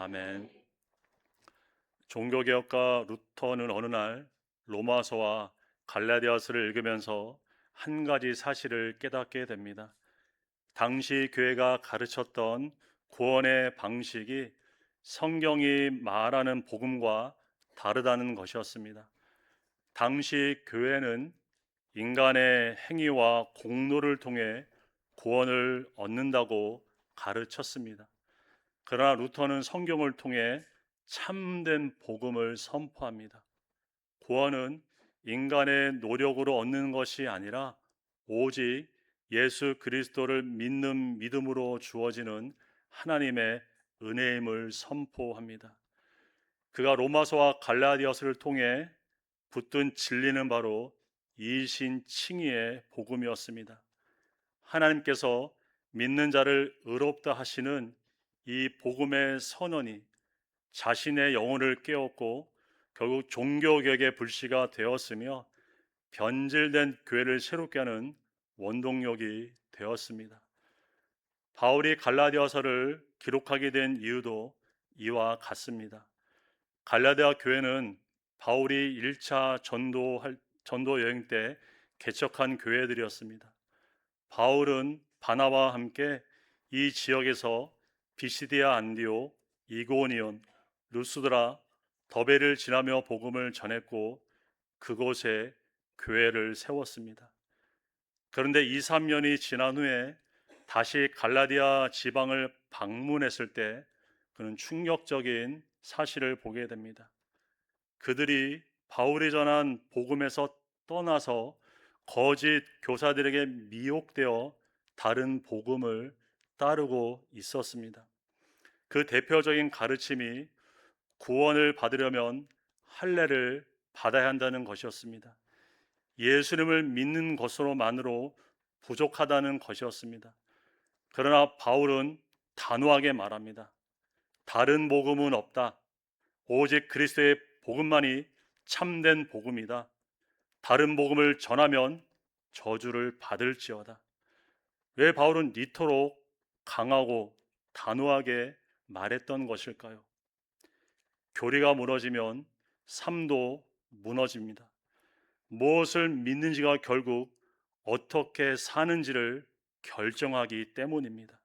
아멘. 종교개혁가 루터는 어느 날 로마서와 갈라디아서를 읽으면서 한 가지 사실을 깨닫게 됩니다. 당시 교회가 가르쳤던 구원의 방식이 성경이 말하는 복음과 다르다는 것이었습니다. 당시 교회는 인간의 행위와 공로를 통해 구원을 얻는다고 가르쳤습니다. 그러나 루터는 성경을 통해 참된 복음을 선포합니다. 구원은 인간의 노력으로 얻는 것이 아니라 오직 예수 그리스도를 믿는 믿음으로 주어지는 하나님의 은혜임을 선포합니다. 그가 로마서와 갈라디아서를 통해 붙든 진리는 바로 이신칭의의 복음이었습니다. 하나님께서 믿는 자를 의롭다 하시는 이 복음의 선언이 자신의 영혼을 깨웠고 결국 종교개혁의 불씨가 되었으며 변질된 교회를 새롭게 하는 원동력이 되었습니다. 바울이 갈라디아서를 기록하게 된 이유도 이와 같습니다. 갈라디아 교회는 바울이 1차 전도 여행 때 개척한 교회들이었습니다. 바울은 바나바와 함께 이 지역에서 비시디아 안디오, 이고니온, 루스드라, 더베를 지나며 복음을 전했고 그곳에 교회를 세웠습니다. 그런데 2, 3년이 지난 후에 다시 갈라디아 지방을 방문했을 때 그는 충격적인 사실을 보게 됩니다. 그들이 바울이 전한 복음에서 떠나서 거짓 교사들에게 미혹되어 다른 복음을 따르고 있었습니다. 그 대표적인 가르침이 구원을 받으려면 할례를 받아야 한다는 것이었습니다. 예수님을 믿는 것으로만으로 부족하다는 것이었습니다. 그러나 바울은 단호하게 말합니다. 다른 복음은 없다. 오직 그리스도의 복음만이 참된 복음이다. 다른 복음을 전하면 저주를 받을지어다. 왜 바울은 이토록 강하고 단호하게 말했던 것일까요? 교리가 무너지면 삶도 무너집니다. 무엇을 믿는지가 결국 어떻게 사는지를 결정하기 때문입니다.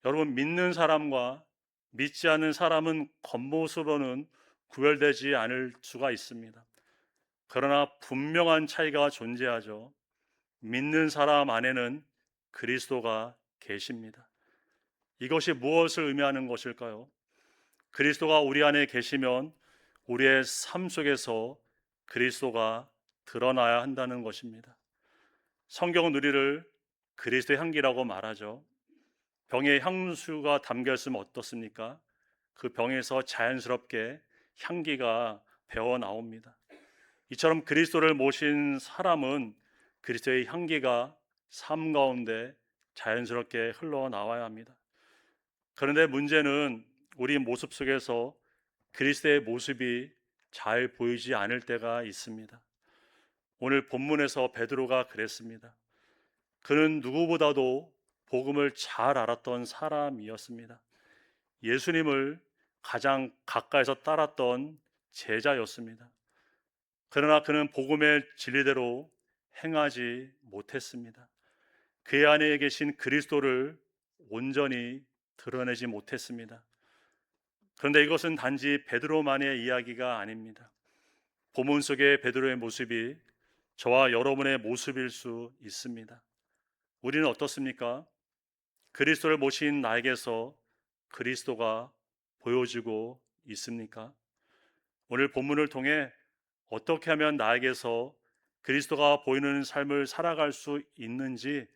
여러분, 믿는 사람과 믿지 않는 사람은 겉모습으로는 구별되지 않을 수가 있습니다. 그러나 분명한 차이가 존재하죠. 믿는 사람 안에는 그리스도가 계십니다. 이것이 무엇을 의미하는 것일까요? 그리스도가 우리 안에 계시면 우리의 삶 속에서 그리스도가 드러나야 한다는 것입니다. 성경은 우리를 그리스도의 향기라고 말하죠. 병에 향수가 담겨 있으면 어떻습니까? 그 병에서 자연스럽게 향기가 배어 나옵니다. 이처럼 그리스도를 모신 사람은 그리스도의 향기가 삶 가운데 자연스럽게 흘러나와야 합니다. 그런데 문제는 우리 모습 속에서 그리스도의 모습이 잘 보이지 않을 때가 있습니다. 오늘 본문에서 베드로가 그랬습니다. 그는 누구보다도 복음을 잘 알았던 사람이었습니다. 예수님을 가장 가까이서 따랐던 제자였습니다. 그러나 그는 복음의 진리대로 행하지 못했습니다. 그의 안에 계신 그리스도를 온전히 드러내지 못했습니다. 그런데 이것은 단지 베드로만의 이야기가 아닙니다. 본문 속의 베드로의 모습이 저와 여러분의 모습일 수 있습니다. 우리는 어떻습니까? 그리스도를 모신 나에게서 그리스도가 보여지고 있습니까? 오늘 본문을 통해 어떻게 하면 나에게서 그리스도가 보이는 삶을 살아갈 수 있는지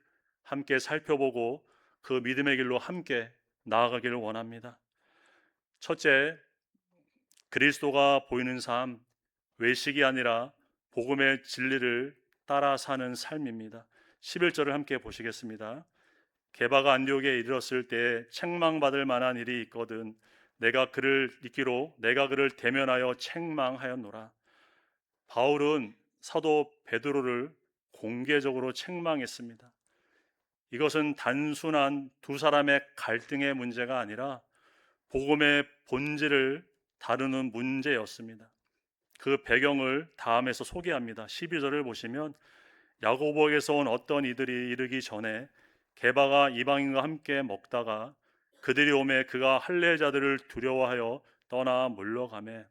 함께 살펴보고 그 믿음의 길로 함께 나아가기를 원합니다. 첫째, 그리스도가 보이는 삶, 외식이 아니라 복음의 진리를 따라 사는 삶입니다. 11절을 함께 보시겠습니다. 게바가 안디옥에 이르렀을 때 책망받을 만한 일이 있거든 내가 그를 잊기로 내가 그를 대면하여 책망하였노라. 바울은 사도 베드로를 공개적으로 책망했습니다. 이것은 단순한 두 사람의 갈등의 문제가 아니라 복음의 본질을 다루는 문제였습니다. 그 배경을 다음에서 소개합니다. 12절을 보시면 야고보에게서 온 어떤 이들이 이르기 전에 게바가 이방인과 함께 먹다가 그들이 오매 그가 할례자들을 두려워하여 떠나 물러가매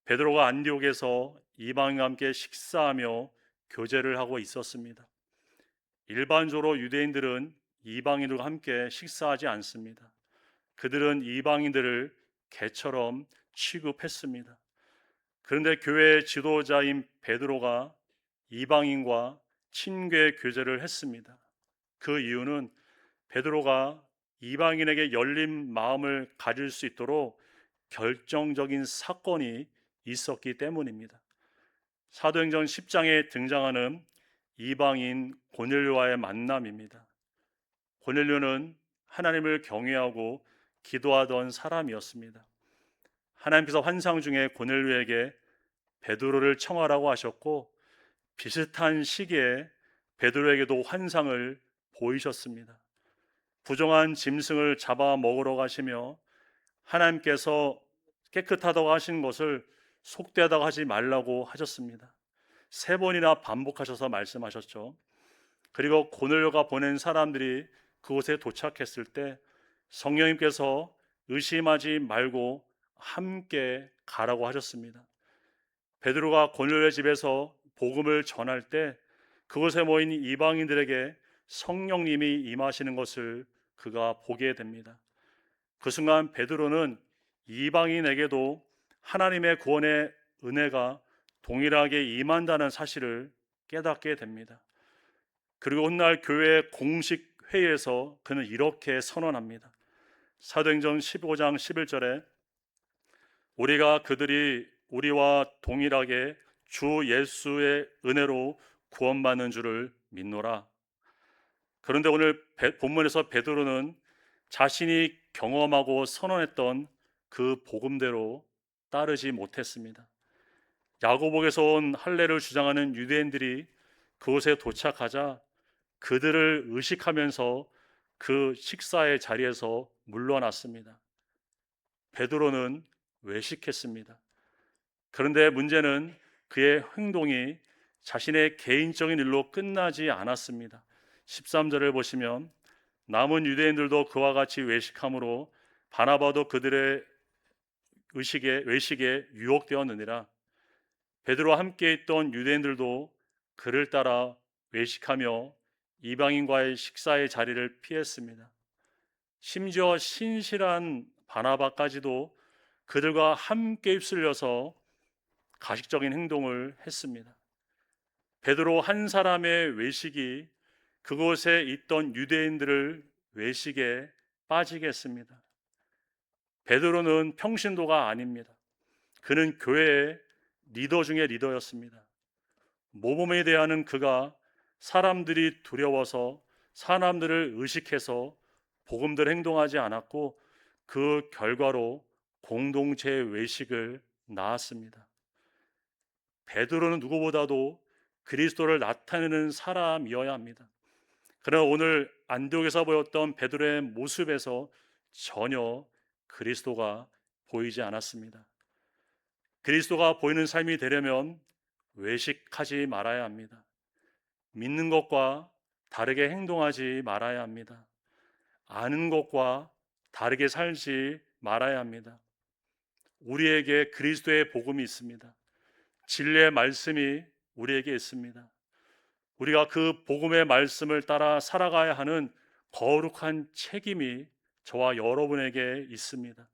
베드로가 안디옥에서 이방인과 함께 식사하며 교제를 하고 있었습니다. 일반적으로 유대인들은 이방인들과 함께 식사하지 않습니다. 그들은 이방인들을 개처럼 취급했습니다. 그런데 교회 지도자인 베드로가 이방인과 친교 교제를 했습니다. 그 이유는 베드로가 이방인에게 열린 마음을 가질 수 있도록 결정적인 사건이 있었기 때문입니다. 사도행전 10장에 등장하는 이방인 고넬료와의 만남입니다. 고넬료는 하나님을 경외하고 기도하던 사람이었습니다. 하나님께서 환상 중에 고넬료에게 베드로를 청하라고 하셨고 비슷한 시기에 베드로에게도 환상을 보이셨습니다. 부정한 짐승을 잡아 먹으러 가시며 하나님께서 깨끗하다고 하신 것을 속되다고 하지 말라고 하셨습니다. 3번이나 반복하셔서 말씀하셨죠. 그리고 고넬료가 보낸 사람들이 그곳에 도착했을 때 성령님께서 의심하지 말고 함께 가라고 하셨습니다. 베드로가 고넬료의 집에서 복음을 전할 때 그곳에 모인 이방인들에게 성령님이 임하시는 것을 그가 보게 됩니다. 그 순간 베드로는 이방인에게도 하나님의 구원의 은혜가 동일하게 임한다는 사실을 깨닫게 됩니다. 그리고 훗날 교회 공식 회의에서 그는 이렇게 선언합니다. 사도행전 15장 11절에 우리가 그들이 우리와 동일하게 주 예수의 은혜로 구원받는 줄을 믿노라. 그런데 오늘 본문에서 베드로는 자신이 경험하고 선언했던 그 복음대로 따르지 못했습니다. 야고보에서 온 할례를 주장하는 유대인들이 그곳에 도착하자 그들을 의식하면서 그 식사의 자리에서 물러났습니다. 베드로는 외식했습니다. 그런데 문제는 그의 행동이 자신의 개인적인 일로 끝나지 않았습니다. 13절을 보시면 남은 유대인들도 그와 같이 외식함으로 바나바도 그들의 외식에 유혹되었느니라. 베드로와 함께 있던 유대인들도 그를 따라 외식하며 이방인과의 식사의 자리를 피했습니다. 심지어 신실한 바나바까지도 그들과 함께 휩쓸려서 가식적인 행동을 했습니다. 베드로 한 사람의 외식이 그곳에 있던 유대인들을 외식에 빠지게 했습니다. 베드로는 평신도가 아닙니다. 그는 교회의 리더 중에 리더였습니다. 모범에 대하는 그가 사람들이 두려워서 사람들을 의식해서 복음대로 행동하지 않았고 그 결과로 공동체 외식을 낳았습니다. 베드로는 누구보다도 그리스도를 나타내는 사람이어야 합니다. 그러나 오늘 안디옥에서 보였던 베드로의 모습에서 전혀 그리스도가 보이지 않았습니다. 그리스도가 보이는 삶이 되려면 외식하지 말아야 합니다. 믿는 것과 다르게 행동하지 말아야 합니다. 아는 것과 다르게 살지 말아야 합니다. 우리에게 그리스도의 복음이 있습니다. 진리의 말씀이 우리에게 있습니다. 우리가 그 복음의 말씀을 따라 살아가야 하는 거룩한 책임이 저와 여러분에게 있습니다.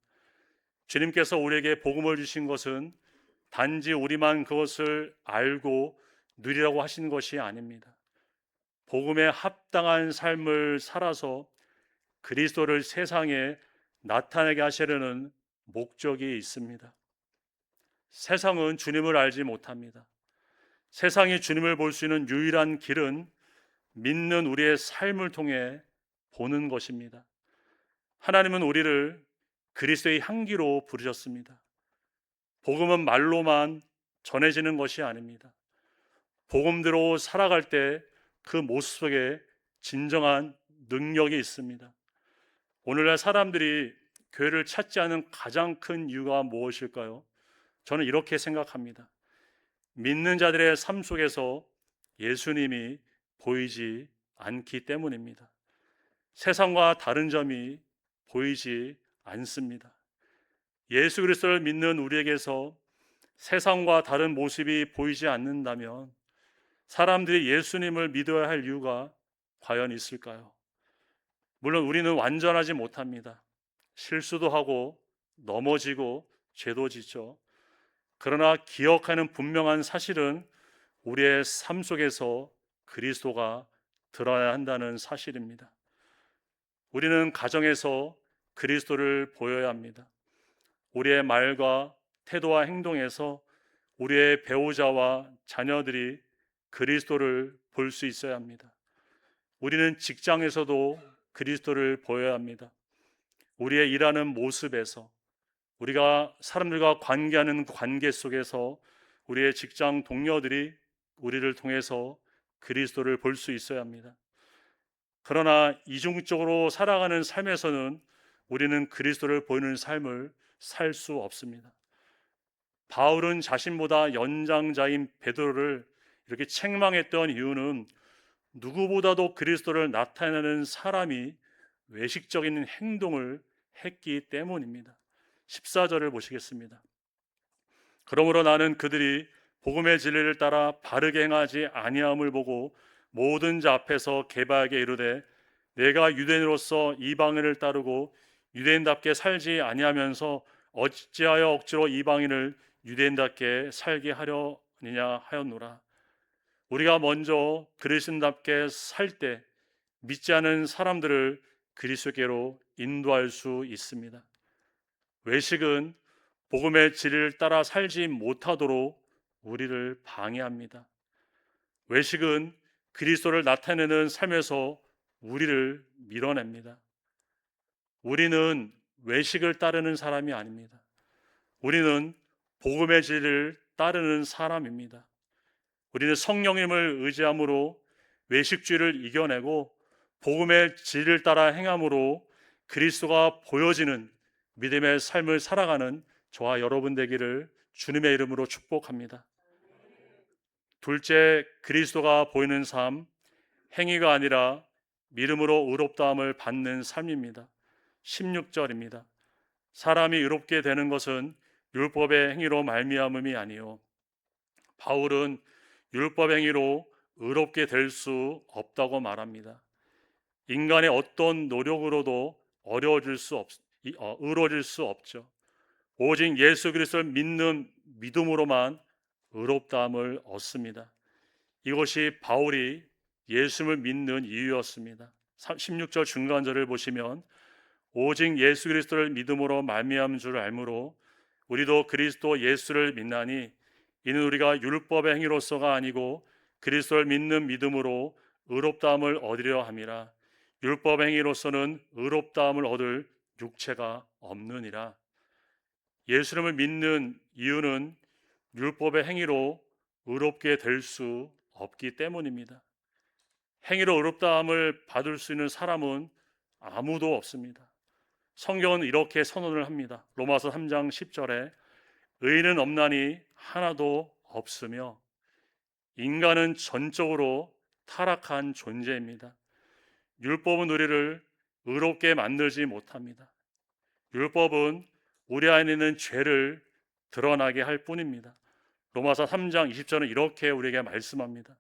주님께서 우리에게 복음을 주신 것은 단지 우리만 그것을 알고 누리라고 하신 것이 아닙니다. 복음에 합당한 삶을 살아서 그리스도를 세상에 나타내게 하시려는 목적이 있습니다. 세상은 주님을 알지 못합니다. 세상이 주님을 볼 수 있는 유일한 길은 믿는 우리의 삶을 통해 보는 것입니다. 하나님은 우리를 그리스도의 향기로 부르셨습니다. 복음은 말로만 전해지는 것이 아닙니다. 복음대로 살아갈 때 그 모습 속에 진정한 능력이 있습니다. 오늘날 사람들이 교회를 찾지 않은 가장 큰 이유가 무엇일까요? 저는 이렇게 생각합니다. 믿는 자들의 삶 속에서 예수님이 보이지 않기 때문입니다. 세상과 다른 점이 보이지 않습니다. 예수 그리스도를 믿는 우리에게서 세상과 다른 모습이 보이지 않는다면 사람들이 예수님을 믿어야 할 이유가 과연 있을까요? 물론 우리는 완전하지 못합니다. 실수도 하고 넘어지고 죄도 짓죠. 그러나 기억하는 분명한 사실은 우리의 삶 속에서 그리스도가 드러나야 한다는 사실입니다. 우리는 가정에서 그리스도를 보여야 합니다. 우리의 말과 태도와 행동에서 우리의 배우자와 자녀들이 그리스도를 볼 수 있어야 합니다. 우리는 직장에서도 그리스도를 보여야 합니다. 우리의 일하는 모습에서, 우리가 사람들과 관계하는 관계 속에서 우리의 직장 동료들이 우리를 통해서 그리스도를 볼 수 있어야 합니다. 그러나 이중적으로 살아가는 삶에서는 우리는 그리스도를 보이는 삶을 살 수 없습니다. 바울은 자신보다 연장자인 베드로를 이렇게 책망했던 이유는 누구보다도 그리스도를 나타내는 사람이 외식적인 행동을 했기 때문입니다. 14절을 보시겠습니다. 그러므로 나는 그들이 복음의 진리를 따라 바르게 행하지 아니함을 보고 모든 자 앞에서 개바하게 이르되 내가 유대인으로서 이방인을 따르고 유대인답게 살지 아니하면서 어찌하여 억지로 이방인을 유대인답게 살게 하려느냐 하였노라. 우리가 먼저 그리스도인답게 살 때 믿지 않은 사람들을 그리스도께로 인도할 수 있습니다. 외식은 복음의 진리를 따라 살지 못하도록 우리를 방해합니다. 외식은 그리스도를 나타내는 삶에서 우리를 밀어냅니다. 우리는 외식을 따르는 사람이 아닙니다. 우리는 복음의 진리를 따르는 사람입니다. 우리는 성령님을 의지함으로 외식주의를 이겨내고 복음의 진리를 따라 행함으로 그리스도가 보여지는 믿음의 삶을 살아가는 저와 여러분 되기를 주님의 이름으로 축복합니다. 둘째, 그리스도가 보이는 삶, 행위가 아니라 믿음으로 의롭다함을 받는 삶입니다. 16절입니다. 사람이 의롭게 되는 것은 율법의 행위로 말미암음이 아니요 바울은 율법 행위로 의롭게 될 수 없다고 말합니다. 인간의 어떤 노력으로도 의로워질 수 없죠. 오직 예수 그리스도를 믿는 믿음으로만 의롭다함을 얻습니다. 이것이 바울이 예수를 믿는 이유였습니다. 16절 중간절을 보시면 오직 예수 그리스도를 믿음으로 말미암은 줄 알므로 우리도 그리스도 예수를 믿나니 이는 우리가 율법의 행위로서가 아니고 그리스도를 믿는 믿음으로 의롭다함을 얻으려 함이라. 율법 행위로서는 의롭다함을 얻을 육체가 없느니라. 예수님을 믿는 이유는 율법의 행위로 의롭게 될 수 없기 때문입니다. 행위로 의롭다함을 받을 수 있는 사람은 아무도 없습니다. 성경은 이렇게 선언을 합니다. 로마서 3장 10절에 의인은 없나니 하나도 없으며 인간은 전적으로 타락한 존재입니다. 율법은 우리를 의롭게 만들지 못합니다. 율법은 우리 안에 있는 죄를 드러나게 할 뿐입니다. 로마서 3장 20절은 이렇게 우리에게 말씀합니다.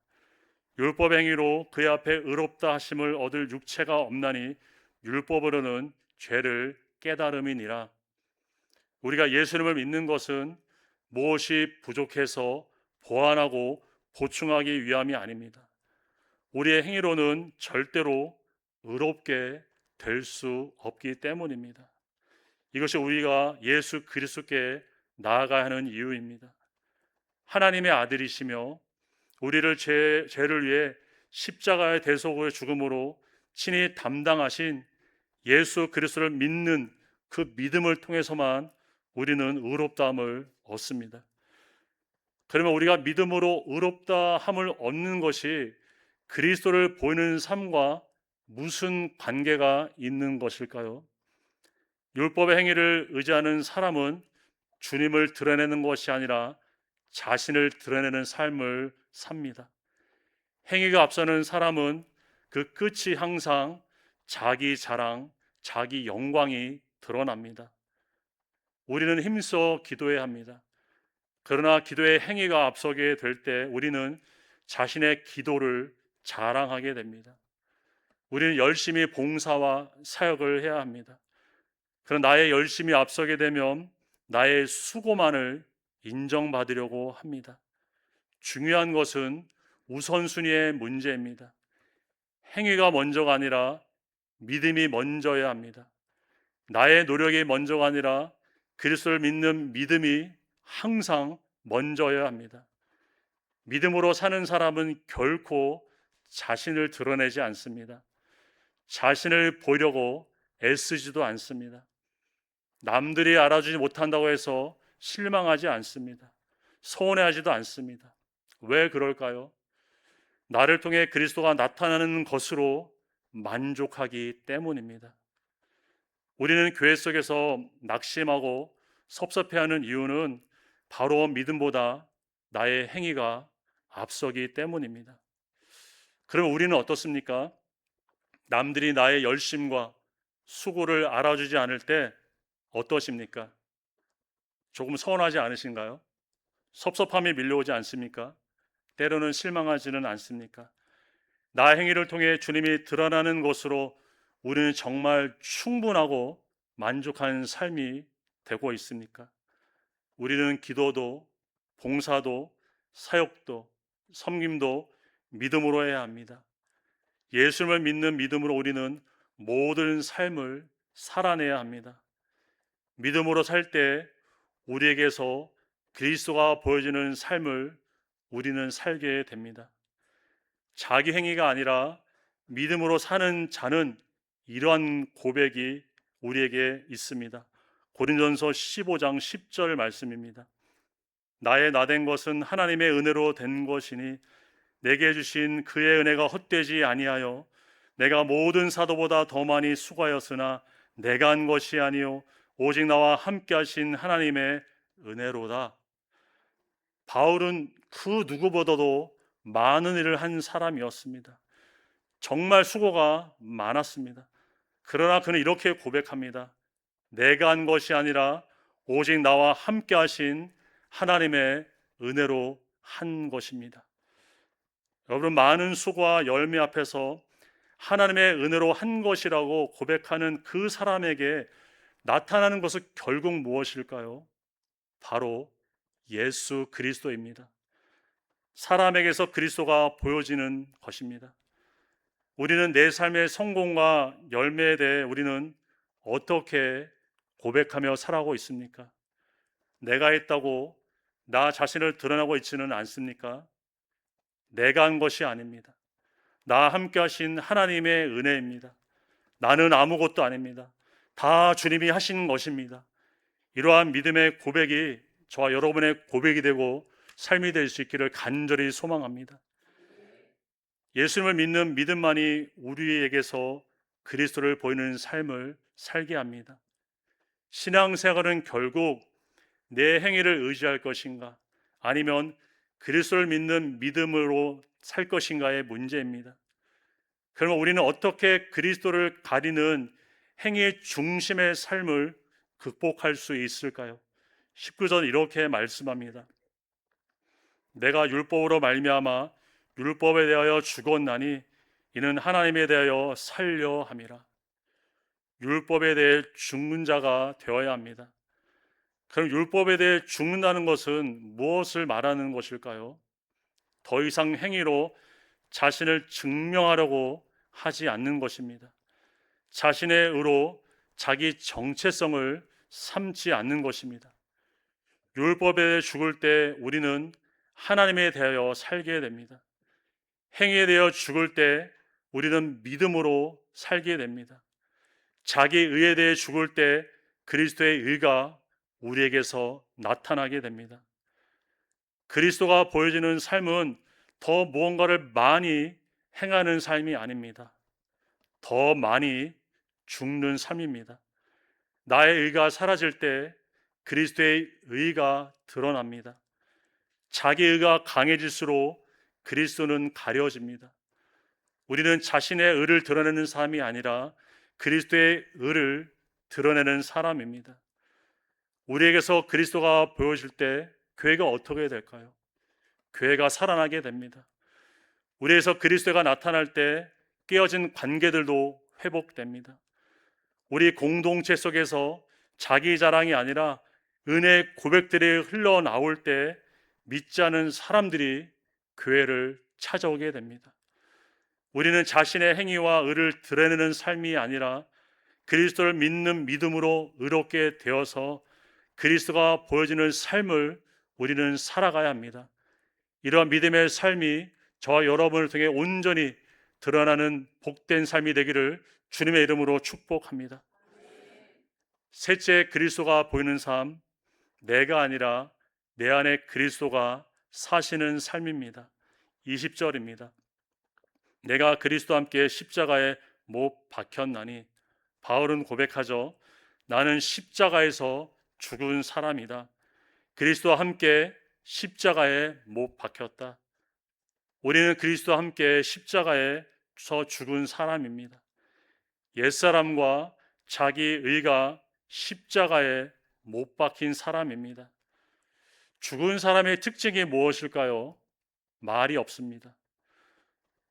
율법 행위로 그의 앞에 의롭다 하심을 얻을 육체가 없나니 율법으로는 죄를 깨달음이니라. 우리가 예수님을 믿는 것은 무엇이 부족해서 보완하고 보충하기 위함이 아닙니다. 우리의 행위로는 절대로 의롭게 될 수 없기 때문입니다. 이것이 우리가 예수 그리스도께 나아가야 하는 이유입니다. 하나님의 아들이시며 우리를 죄를 위해 십자가의 대속의 죽음으로 친히 담당하신 예수 그리스도를 믿는 그 믿음을 통해서만 우리는 의롭다함을 얻습니다. 그러면 우리가 믿음으로 의롭다함을 얻는 것이 그리스도를 보이는 삶과 무슨 관계가 있는 것일까요? 율법의 행위를 의지하는 사람은 주님을 드러내는 것이 아니라 자신을 드러내는 삶을 삽니다. 행위가 앞서는 사람은 그 끝이 항상 자기 자랑, 자기 영광이 드러납니다. 우리는 힘써 기도해야 합니다. 그러나 기도의 행위가 앞서게 될 때 우리는 자신의 기도를 자랑하게 됩니다. 우리는 열심히 봉사와 사역을 해야 합니다. 그러나 나의 열심이 앞서게 되면 나의 수고만을 인정받으려고 합니다. 중요한 것은 우선순위의 문제입니다. 행위가 먼저가 아니라 믿음이 먼저여야 합니다. 나의 노력이 먼저가 아니라 그리스도를 믿는 믿음이 항상 먼저여야 합니다. 믿음으로 사는 사람은 결코 자신을 드러내지 않습니다. 자신을 보려고 애쓰지도 않습니다. 남들이 알아주지 못한다고 해서 실망하지 않습니다. 서운해하지도 않습니다. 왜 그럴까요? 나를 통해 그리스도가 나타나는 것으로 만족하기 때문입니다. 우리는 교회 속에서 낙심하고 섭섭해하는 이유는 바로 믿음보다 나의 행위가 앞서기 때문입니다. 그럼 우리는 어떻습니까? 남들이 나의 열심과 수고를 알아주지 않을 때 어떠십니까? 조금 서운하지 않으신가요? 섭섭함이 밀려오지 않습니까? 때로는 실망하지는 않습니까? 나의 행위를 통해 주님이 드러나는 것으로 우리는 정말 충분하고 만족한 삶이 되고 있습니까? 우리는 기도도 봉사도 사역도 섬김도 믿음으로 해야 합니다. 예수님을 믿는 믿음으로 우리는 모든 삶을 살아내야 합니다. 믿음으로 살 때 우리에게서 그리스도가 보여주는 삶을 우리는 살게 됩니다. 자기 행위가 아니라 믿음으로 사는 자는 이러한 고백이 우리에게 있습니다. 고린도전서 15장 10절 말씀입니다. 나의 나된 것은 하나님의 은혜로 된 것이니 내게 주신 그의 은혜가 헛되지 아니하여 내가 모든 사도보다 더 많이 수고하였으나 내가 한 것이 아니요 오직 나와 함께 하신 하나님의 은혜로다. 바울은 그 누구보다도 많은 일을 한 사람이었습니다. 정말 수고가 많았습니다. 그러나 그는 이렇게 고백합니다. 내가 한 것이 아니라 오직 나와 함께 하신 하나님의 은혜로 한 것입니다. 여러분, 많은 수고와 열매 앞에서 하나님의 은혜로 한 것이라고 고백하는 그 사람에게 나타나는 것은 결국 무엇일까요? 바로 예수 그리스도입니다. 사람에게서 그리스도가 보여지는 것입니다. 우리는 내 삶의 성공과 열매에 대해 우리는 어떻게 고백하며 살아가고 있습니까? 내가 했다고 나 자신을 드러나고 있지는 않습니까? 내가 한 것이 아닙니다. 나와 함께 하신 하나님의 은혜입니다. 나는 아무것도 아닙니다. 다 주님이 하신 것입니다. 이러한 믿음의 고백이 저와 여러분의 고백이 되고 삶이 될 수 있기를 간절히 소망합니다. 예수님을 믿는 믿음만이 우리에게서 그리스도를 보이는 삶을 살게 합니다. 신앙생활은 결국 내 행위를 의지할 것인가 아니면 그리스도를 믿는 믿음으로 살 것인가의 문제입니다. 그러면 우리는 어떻게 그리스도를 가리는 행위의 중심의 삶을 극복할 수 있을까요? 19절 이렇게 말씀합니다. 내가 율법으로 말미암아 율법에 대하여 죽었나니 이는 하나님에 대하여 살려 함이라. 율법에 대해 죽는 자가 되어야 합니다. 그럼 율법에 대해 죽는다는 것은 무엇을 말하는 것일까요? 더 이상 행위로 자신을 증명하려고 하지 않는 것입니다. 자신의 의로 자기 정체성을 삼지 않는 것입니다. 율법에 대해 죽을 때 우리는 하나님에 대하여 살게 됩니다. 행위에 대하여 죽을 때 우리는 믿음으로 살게 됩니다. 자기 의에 대해 죽을 때 그리스도의 의가 우리에게서 나타나게 됩니다. 그리스도가 보여지는 삶은 더 무언가를 많이 행하는 삶이 아닙니다. 더 많이 죽는 삶입니다. 나의 의가 사라질 때 그리스도의 의가 드러납니다. 자기 의가 강해질수록 그리스도는 가려집니다. 우리는 자신의 의를 드러내는 사람이 아니라 그리스도의 의를 드러내는 사람입니다. 우리에게서 그리스도가 보여질 때 교회가 어떻게 될까요? 교회가 살아나게 됩니다. 우리에게서 그리스도가 나타날 때 깨어진 관계들도 회복됩니다. 우리 공동체 속에서 자기 자랑이 아니라 은혜 고백들이 흘러나올 때 믿지 않은 사람들이 교회를 찾아오게 됩니다. 우리는 자신의 행위와 의를 드러내는 삶이 아니라 그리스도를 믿는 믿음으로 의롭게 되어서 그리스도가 보여지는 삶을 우리는 살아가야 합니다. 이러한 믿음의 삶이 저와 여러분을 통해 온전히 드러나는 복된 삶이 되기를 주님의 이름으로 축복합니다. 셋째, 그리스도가 보이는 삶, 내가 아니라 내 안에 그리스도가 사시는 삶입니다. 20절입니다. 내가 그리스도와 함께 십자가에 못 박혔나니, 바울은 고백하죠. 나는 십자가에서 죽은 사람이다. 그리스도와 함께 십자가에 못 박혔다. 우리는 그리스도와 함께 십자가에서 죽은 사람입니다. 옛사람과 자기 의가 십자가에 못 박힌 사람입니다. 죽은 사람의 특징이 무엇일까요? 말이 없습니다.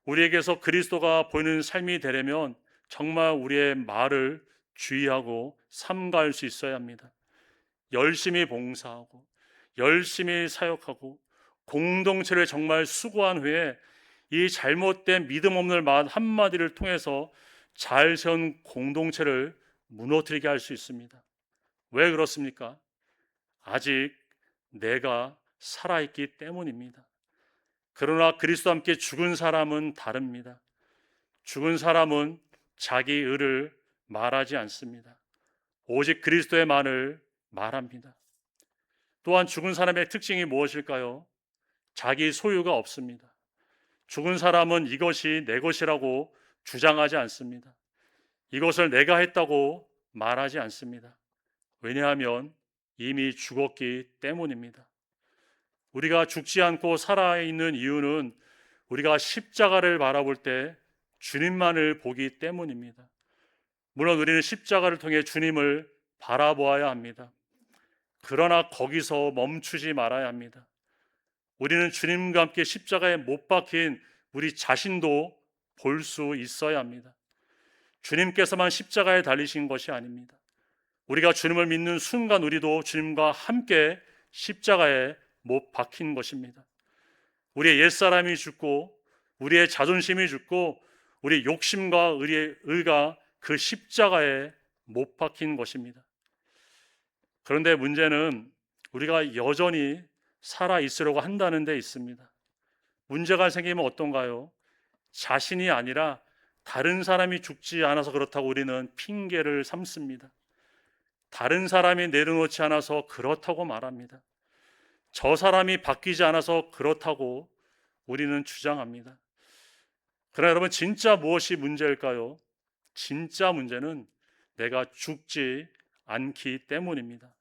우리에게서 그리스도가 보이는 삶이 되려면 정말 우리의 말을 주의하고 삼가할 수 있어야 합니다. 열심히 봉사하고 열심히 사역하고 공동체를 정말 수고한 후에 이 잘못된 믿음 없는 말 한마디를 통해서 잘 세운 공동체를 무너뜨리게 할 수 있습니다. 왜 그렇습니까? 아직 내가 살아있기 때문입니다. 그러나 그리스도와 함께 죽은 사람은 다릅니다. 죽은 사람은 자기 의를 말하지 않습니다. 오직 그리스도의 말을 말합니다. 또한 죽은 사람의 특징이 무엇일까요? 자기 소유가 없습니다. 죽은 사람은 이것이 내 것이라고 주장하지 않습니다. 이것을 내가 했다고 말하지 않습니다. 왜냐하면 이미 죽었기 때문입니다. 우리가 죽지 않고 살아있는 이유는 우리가 십자가를 바라볼 때 주님만을 보기 때문입니다. 물론 우리는 십자가를 통해 주님을 바라보아야 합니다. 그러나 거기서 멈추지 말아야 합니다. 우리는 주님과 함께 십자가에 못 박힌 우리 자신도 볼 수 있어야 합니다. 주님께서만 십자가에 달리신 것이 아닙니다. 우리가 주님을 믿는 순간 우리도 주님과 함께 십자가에 못 박힌 것입니다. 우리의 옛사람이 죽고 우리의 자존심이 죽고 우리의 욕심과 우리의 의가 그 십자가에 못 박힌 것입니다. 그런데 문제는 우리가 여전히 살아 있으려고 한다는 데 있습니다. 문제가 생기면 어떤가요? 자신이 아니라 다른 사람이 죽지 않아서 그렇다고 우리는 핑계를 삼습니다. 다른 사람이 내려놓지 않아서 그렇다고 말합니다. 저 사람이 바뀌지 않아서 그렇다고 우리는 주장합니다. 그러나 여러분, 진짜 무엇이 문제일까요? 진짜 문제는 내가 죽지 않기 때문입니다.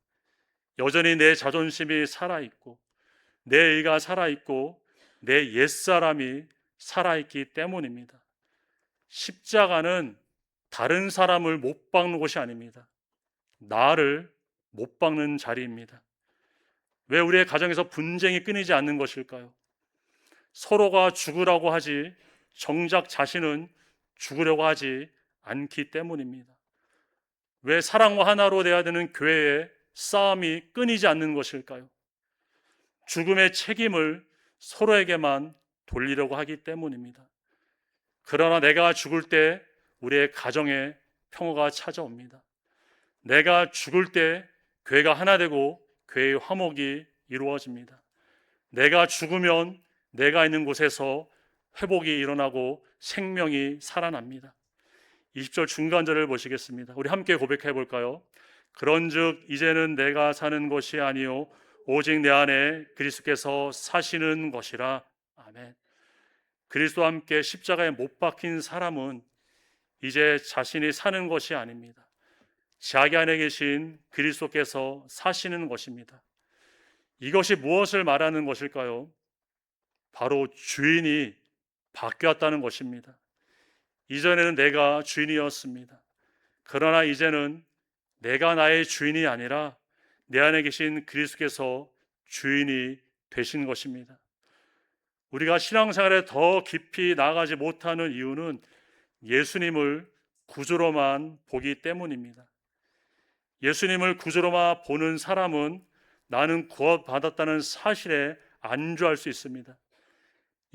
여전히 내 자존심이 살아있고 내 의가 살아있고 내 옛사람이 살아있기 때문입니다. 십자가는 다른 사람을 못 박는 곳이 아닙니다. 나를 못 박는 자리입니다. 왜 우리의 가정에서 분쟁이 끊이지 않는 것일까요? 서로가 죽으라고 하지 정작 자신은 죽으려고 하지 않기 때문입니다. 왜 사랑과 하나로 돼야 되는 교회에 싸움이 끊이지 않는 것일까요? 죽음의 책임을 서로에게만 돌리려고 하기 때문입니다. 그러나 내가 죽을 때 우리의 가정에 평화가 찾아옵니다. 내가 죽을 때 교회가 하나 되고 교회의 화목이 이루어집니다. 내가 죽으면 내가 있는 곳에서 회복이 일어나고 생명이 살아납니다. 20절 중간절을 보시겠습니다. 우리 함께 고백해 볼까요? 그런즉 이제는 내가 사는 것이 아니요 오직 내 안에 그리스도께서 사시는 것이라. 아멘. 그리스도와 함께 십자가에 못 박힌 사람은 이제 자신이 사는 것이 아닙니다. 자기 안에 계신 그리스도께서 사시는 것입니다. 이것이 무엇을 말하는 것일까요? 바로 주인이 바뀌었다는 것입니다. 이전에는 내가 주인이었습니다. 그러나 이제는 내가 나의 주인이 아니라 내 안에 계신 그리스도께서 주인이 되신 것입니다. 우리가 신앙생활에 더 깊이 나아가지 못하는 이유는 예수님을 구주로만 보기 때문입니다. 예수님을 구주로만 보는 사람은 나는 구원받았다는 사실에 안주할 수 있습니다.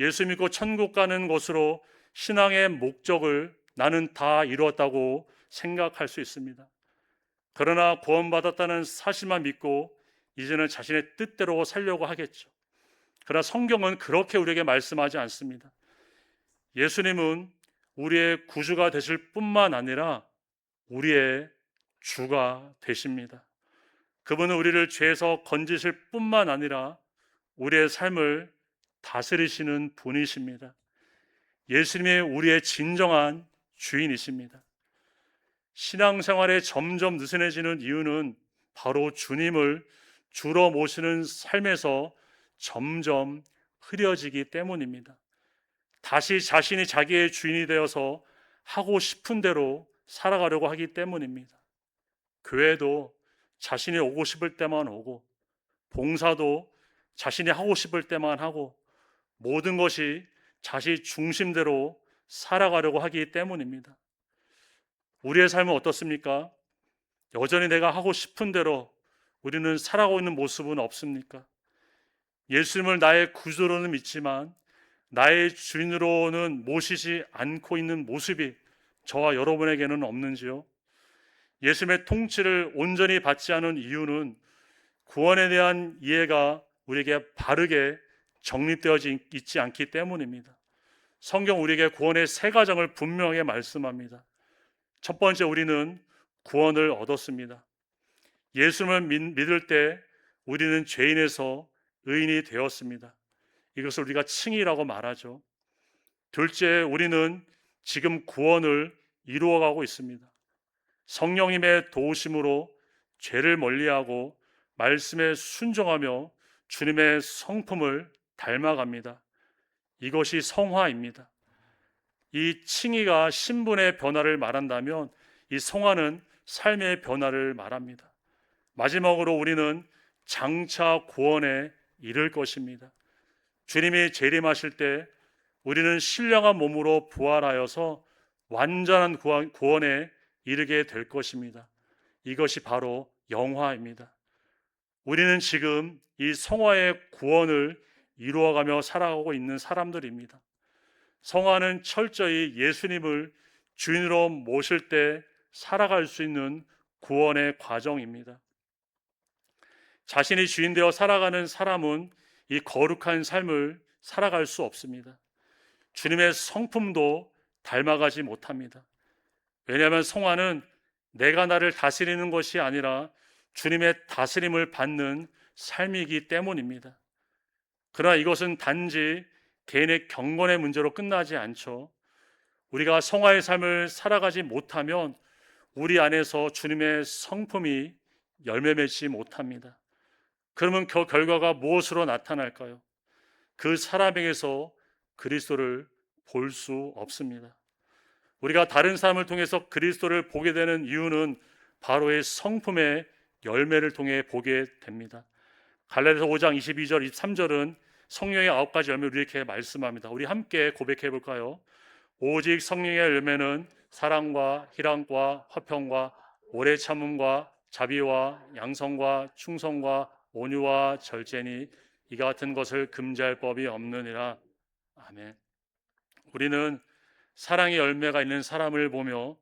예수 믿고 천국 가는 것으로 신앙의 목적을 나는 다 이루었다고 생각할 수 있습니다. 그러나 구원받았다는 사실만 믿고 이제는 자신의 뜻대로 살려고 하겠죠. 그러나 성경은 그렇게 우리에게 말씀하지 않습니다. 예수님은 우리의 구주가 되실 뿐만 아니라 우리의 주가 되십니다. 그분은 우리를 죄에서 건지실 뿐만 아니라 우리의 삶을 다스리시는 분이십니다. 예수님이 우리의 진정한 주인이십니다. 신앙생활에 점점 느슨해지는 이유는 바로 주님을 주로 모시는 삶에서 점점 흐려지기 때문입니다. 다시 자신이 자기의 주인이 되어서 하고 싶은 대로 살아가려고 하기 때문입니다. 교회도 자신이 오고 싶을 때만 오고, 봉사도 자신이 하고 싶을 때만 하고, 모든 것이 자신 중심대로 살아가려고 하기 때문입니다. 우리의 삶은 어떻습니까? 여전히 내가 하고 싶은 대로 우리는 살아가고 있는 모습은 없습니까? 예수님을 나의 구주로는 믿지만 나의 주인으로는 모시지 않고 있는 모습이 저와 여러분에게는 없는지요? 예수님의 통치를 온전히 받지 않은 이유는 구원에 대한 이해가 우리에게 바르게 정립되어 있지 않기 때문입니다. 성경 우리에게 구원의 세 가정을 분명하게 말씀합니다. 첫 번째, 우리는 구원을 얻었습니다. 예수님을 믿을 때 우리는 죄인에서 의인이 되었습니다. 이것을 우리가 칭의라고 말하죠. 둘째, 우리는 지금 구원을 이루어가고 있습니다. 성령님의 도우심으로 죄를 멀리하고 말씀에 순종하며 주님의 성품을 닮아갑니다. 이것이 성화입니다. 이 칭의가 신분의 변화를 말한다면 이 성화는 삶의 변화를 말합니다. 마지막으로 우리는 장차 구원에 이를 것입니다. 주님이 재림하실 때 우리는 신령한 몸으로 부활하여서 완전한 구원에 이르게 될 것입니다. 이것이 바로 영화입니다. 우리는 지금 이 성화의 구원을 이루어가며 살아가고 있는 사람들입니다. 성화는 철저히 예수님을 주인으로 모실 때 살아갈 수 있는 구원의 과정입니다. 자신이 주인 되어 살아가는 사람은 이 거룩한 삶을 살아갈 수 없습니다. 주님의 성품도 닮아가지 못합니다. 왜냐하면 성화는 내가 나를 다스리는 것이 아니라 주님의 다스림을 받는 삶이기 때문입니다. 그러나 이것은 단지 개인의 경건의 문제로 끝나지 않죠. 우리가 성화의 삶을 살아가지 못하면 우리 안에서 주님의 성품이 열매 맺지 못합니다. 그러면 그 결과가 무엇으로 나타날까요? 그 사람에게서 그리스도를 볼 수 없습니다. 우리가 다른 사람을 통해서 그리스도를 보게 되는 이유는 바로 이 성품의 열매를 통해 보게 됩니다. 갈라디아서 5장 22절 23절은 성령의 9가지 열매를 이렇게 말씀합니다. 우리 함께 고백해 볼까요? 오직 성령의 열매는 사랑과 희락과 화평과 오래 참음과 자비와 양성과 충성과 온유와 절제니 이 같은 것을 금지할 법이 없느니라. 아멘. 우리는 사랑의 열매가 있는 사람을 보며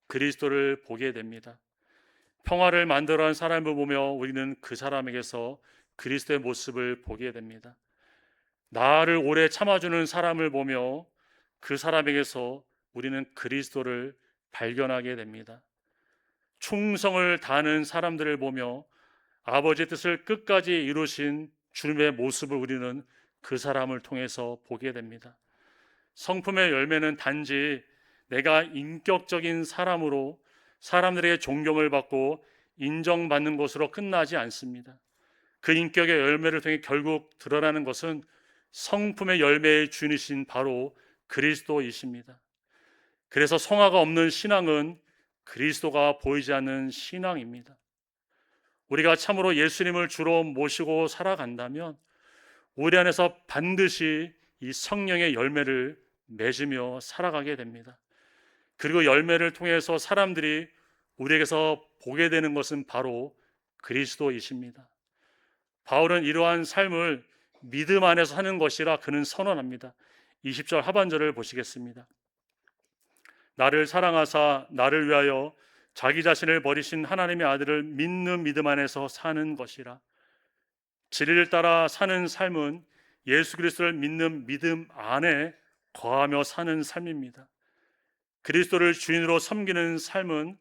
그리스도를 보게 됩니다. 평화를 만들어낸 사람을 보며 우리는 그 사람에게서 그리스도의 모습을 보게 됩니다. 나를 오래 참아주는 사람을 보며 그 사람에게서 우리는 그리스도를 발견하게 됩니다. 충성을 다하는 사람들을 보며 아버지의 뜻을 끝까지 이루신 주님의 모습을 우리는 그 사람을 통해서 보게 됩니다. 성품의 열매는 단지 내가 인격적인 사람으로 사람들에게 존경을 받고 인정받는 것으로 끝나지 않습니다. 그 인격의 열매를 통해 결국 드러나는 것은 성품의 열매의 주인이신 바로 그리스도이십니다. 그래서 성화가 없는 신앙은 그리스도가 보이지 않는 신앙입니다. 우리가 참으로 예수님을 주로 모시고 살아간다면 우리 안에서 반드시 이 성령의 열매를 맺으며 살아가게 됩니다. 그리고 열매를 통해서 사람들이 우리에게서 보게 되는 것은 바로 그리스도이십니다. 바울은 이러한 삶을 믿음 안에서 사는 것이라 그는 선언합니다. 20절 하반절을 보시겠습니다. 나를 사랑하사 나를 위하여 자기 자신을 버리신 하나님의 아들을 믿는 믿음 안에서 사는 것이라. 진리를 따라 사는 삶은 예수 그리스도를 믿는 믿음 안에 거하며 사는 삶입니다. 그리스도를 주인으로 섬기는 삶은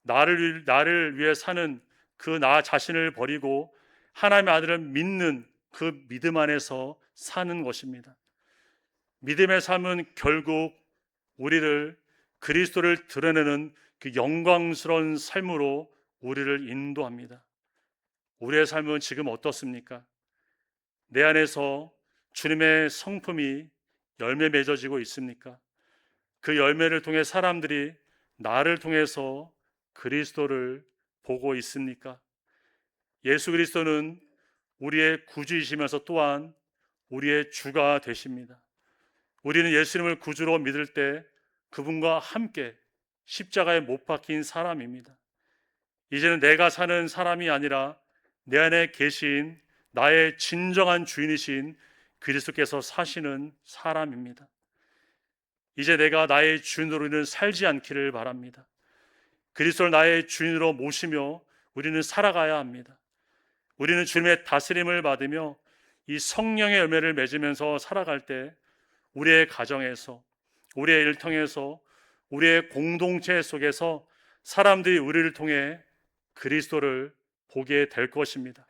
나를 위해 사는 그 나 자신을 버리고 하나님의 아들을 믿는 그 믿음 안에서 사는 것입니다. 믿음의 삶은 결국 우리를 그리스도를 드러내는 그 영광스러운 삶으로 우리를 인도합니다. 우리의 삶은 지금 어떻습니까? 내 안에서 주님의 성품이 열매 맺어지고 있습니까? 그 열매를 통해 사람들이 나를 통해서 그리스도를 보고 있습니까? 예수 그리스도는 우리의 구주이시면서 또한 우리의 주가 되십니다. 우리는 예수님을 구주로 믿을 때 그분과 함께 십자가에 못 박힌 사람입니다. 이제는 내가 사는 사람이 아니라 내 안에 계신 나의 진정한 주인이신 그리스도께서 사시는 사람입니다. 이제 내가 나의 주인으로는 살지 않기를 바랍니다. 그리스도를 나의 주인으로 모시며 우리는 살아가야 합니다. 우리는 주님의 다스림을 받으며 이 성령의 열매를 맺으면서 살아갈 때 우리의 가정에서, 우리의 일터에서, 우리의 공동체 속에서 사람들이 우리를 통해 그리스도를 보게 될 것입니다.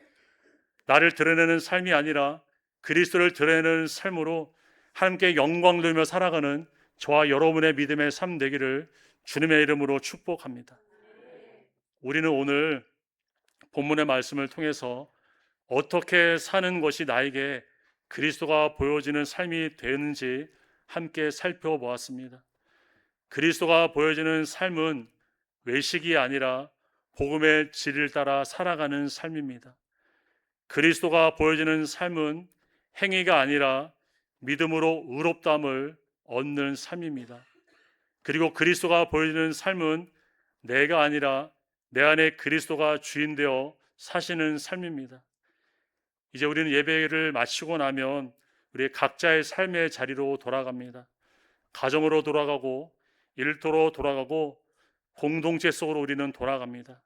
나를 드러내는 삶이 아니라 그리스도를 드러내는 삶으로 함께 영광 돌며 살아가는 저와 여러분의 믿음의 삶 되기를 주님의 이름으로 축복합니다. 우리는 오늘 본문의 말씀을 통해서 어떻게 사는 것이 나에게 그리스도가 보여지는 삶이 되는지 함께 살펴보았습니다. 그리스도가 보여지는 삶은 외식이 아니라 복음의 진리를 따라 살아가는 삶입니다. 그리스도가 보여지는 삶은 행위가 아니라 믿음으로 의롭다함을 얻는 삶입니다. 그리고 그리스도가 보여지는 삶은 내가 아니라 내 안에 그리스도가 주인 되어 사시는 삶입니다. 이제 우리는 예배를 마치고 나면 우리 각자의 삶의 자리로 돌아갑니다. 가정으로 돌아가고 일터로 돌아가고 공동체 속으로 우리는 돌아갑니다.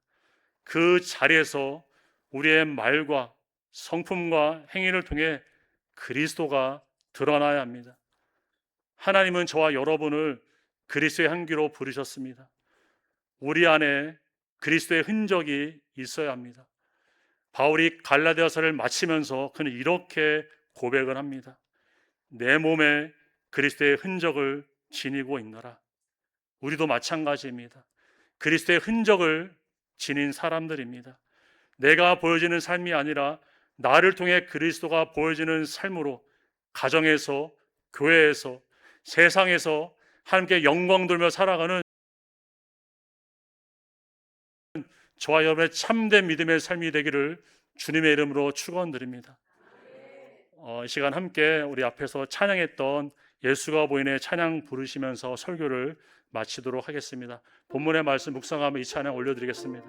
그 자리에서 우리의 말과 성품과 행위를 통해 그리스도가 드러나야 합니다. 하나님은 저와 여러분을 그리스도의 향기로 부르셨습니다. 우리 안에 그리스도의 흔적이 있어야 합니다. 바울이 갈라디아서를 마치면서 그는 이렇게 고백을 합니다. 내 몸에 그리스도의 흔적을 지니고 있노라. 우리도 마찬가지입니다. 그리스도의 흔적을 지닌 사람들입니다. 내가 보여지는 삶이 아니라 나를 통해 그리스도가 보여지는 삶으로 가정에서, 교회에서, 세상에서 함께 영광 돌며 살아가는 저와 여러분의 참된 믿음의 삶이 되기를 주님의 이름으로 축원드립니다. 이 시간 함께 우리 앞에서 찬양했던 예수가 보이네 찬양 부르시면서 설교를 마치도록 하겠습니다. 본문의 말씀 묵상하며 이 찬양 올려드리겠습니다.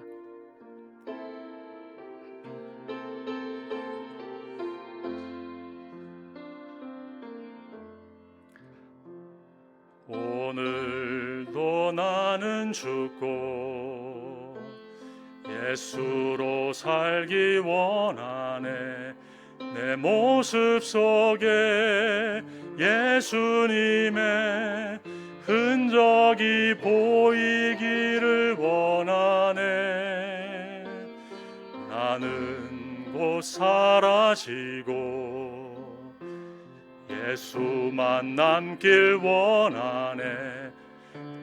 오늘도 나는 죽고 예수로 살기 원하네. 내 모습 속에 예수님의 흔적이 보이기를 원하네. 나는 곧 사라지고 예수만 남길 원하네.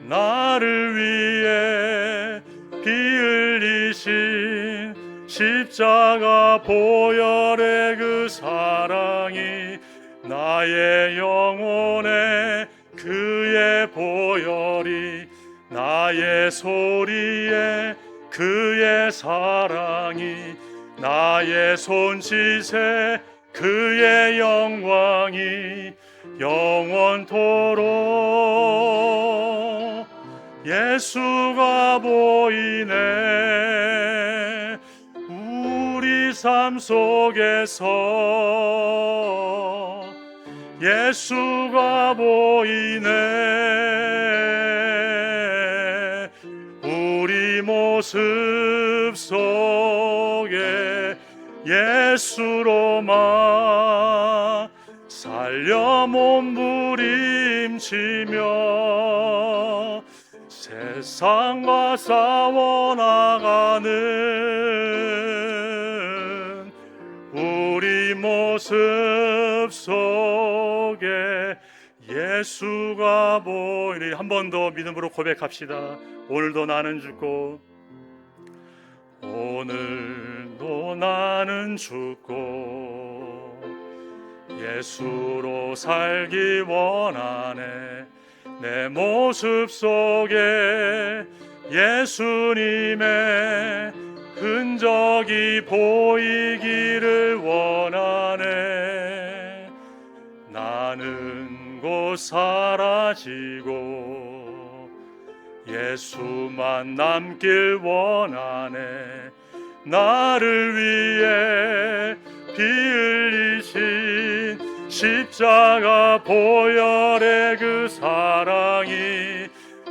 나를 위해 피 흘리신 십자가 보혈의 그 사랑이 나의 영혼에 그의 보혈이 나의 소리에 그의 사랑이 나의 손짓에 그의 영광이 영원토록 예수가 보이네. 우리 삶 속에서 예수가 보이네. 우리 모습 속에 예수로만 살려 몸부림치며 세상과 싸워나가는 우리 모습 속에 예수가 보이리. 한 번 더 믿음으로 고백합시다. 오늘도 나는 죽고 오늘도 나는 죽고 예수로 살기 원하네. 내 모습 속에 예수님의 흔적이 보이기를 원하네. 나는 곧 사라지고 예수만 남길 원하네. 나를 위해 피 흘리신 십자가 보혈의 그 사랑이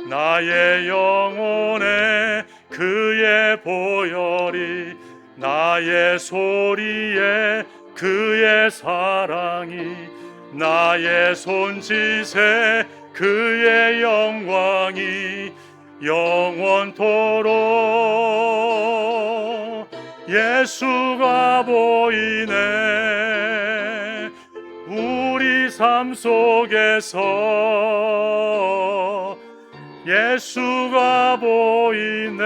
나의 영혼에 그의 보혈이 나의 소리에 그의 사랑이 나의 손짓에 그의 영광이 영원토록 예수가 보이네. 우리 삶 속에서 예수가 보이네.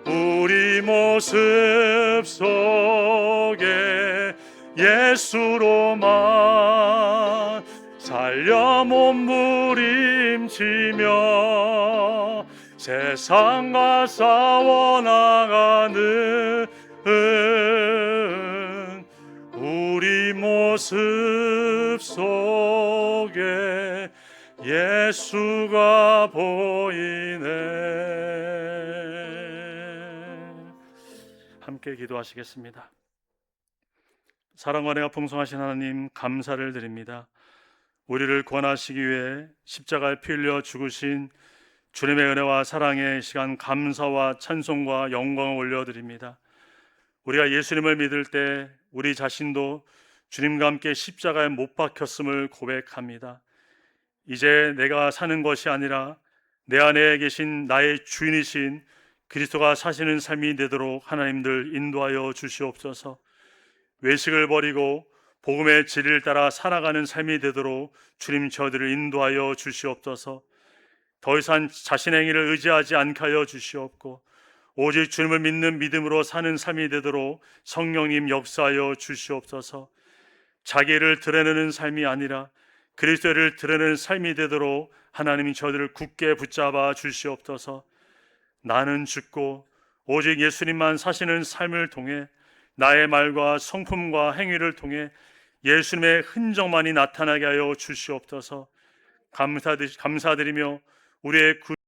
우리 모습 속에 예수로만 살려 몸부림치며 세상과 싸워나가는 우리 모습 속에 예수가 보이네. 함께 기도하시겠습니다. 사랑과 은혜가 풍성하신 하나님, 감사를 드립니다. 우리를 구원하시기 위해 십자가에 피 흘려 죽으신 주님의 은혜와 사랑의 시간, 감사와 찬송과 영광을 올려드립니다. 우리가 예수님을 믿을 때 우리 자신도 주님과 함께 십자가에 못 박혔음을 고백합니다. 이제 내가 사는 것이 아니라 내 안에 계신 나의 주인이신 그리스도가 사시는 삶이 되도록 하나님들 인도하여 주시옵소서. 외식을 버리고 복음의 진리를 따라 살아가는 삶이 되도록 주님 저희들을 인도하여 주시옵소서. 더 이상 자신의 행위를 의지하지 않게 하여 주시옵고 오직 주님을 믿는 믿음으로 사는 삶이 되도록 성령님 역사하여 주시옵소서. 자기를 드러내는 삶이 아니라 그리스도를 드러내는 삶이 되도록 하나님이 저희들을 굳게 붙잡아 주시옵소서. 나는 죽고 오직 예수님만 사시는 삶을 통해 나의 말과 성품과 행위를 통해 예수님의 흔적만이 나타나게 하여 주시옵소서. 감사드리며 우리의